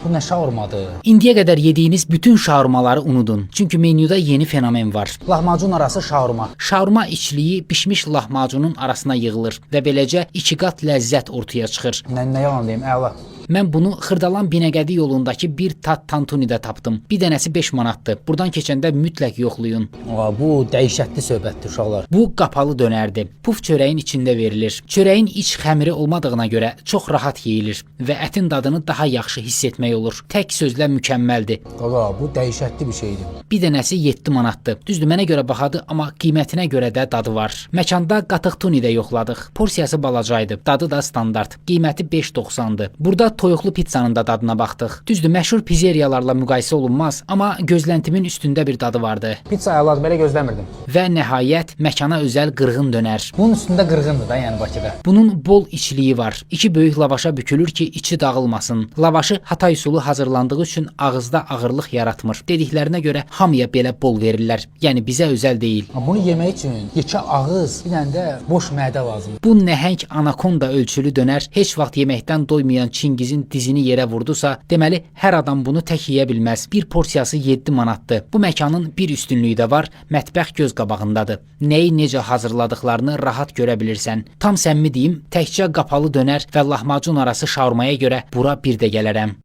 Bu nə şaurmadır? İndiyə qədər yediyiniz bütün şaurmaları unudun. Çünki menyuda yeni fenomen var. Lahmacun arası şaurma. Şaurma içliyi bişmiş lahmacunun arasına yığılır və beləcə 2 qat ləzzət ortaya çıxır. Nə yalan deyim, əla. Mən bunu Xırdalan Binəqədi yolundakı bir tat tantunidə tapdım. Bir dənəsi 5 manatdır. Buradan keçəndə mütləq yoxlayın. Bu dəhşətli söhbətdir uşaqlar. Bu qapalı dönərdir. Puf çörəyin içində verilir. Çörəyin iç xəmiri olmadığına görə çox rahat yeyilir və ətin dadını daha yaxşı hiss etmək olur. Tək sözlə mükəmməldir. Qaqa, bu dəhşətli bir şeydir. Bir dənəsi 7 manatdır. Düzdür, mənə görə baxadı, amma qiymətinə görə də dadı var. Məkanda qatıq tunidə yoxladıq. Porsiyası balacaydı. Dadı da standart. Qiyməti 5.90-dır. Burada toyuqlu pizzanın da dadına baxdıq. Düzdür, məşhur pizzeriyalarla müqayisə olunmaz, amma gözləntimin üstündə bir dadı vardı. Pizza əladır, belə gözləmirdim. Və nəhayət məkana özəl qırğın dönər. Bunun üstündə qırğındır da, yəni Bakıda. Bunun bol içliyi var. 2 böyük lavaşa bükülür ki, içi dağılmasın. Lavaşı Hatay üsulu hazırlandığı üçün ağızda ağırlıq yaratmır. Dediklərinə görə hamıya belə bol verirlər. Yəni bizə özəl deyil. Bunu yemək üçün yekə ağız, bir dənə də boş mədə lazımdır. Bu nəhəng anakonda ölçülü dönər heç vaxt yeməkdən doymayan Çingizin dizini yerə vurdusa, deməli hər adam bunu tək yeyə bilməz. Bir porsiyası 7 manatdır. Bu məkanın bir üstünlüyü də var. Mətbəx göz qabağındadır. Nəyi necə hazırladıqlarını rahat görə bilirsən. Tam səmimi deyim, təkcə qapalı dönər və lahmacun arası şaurmaya görə bura bir də gələrəm.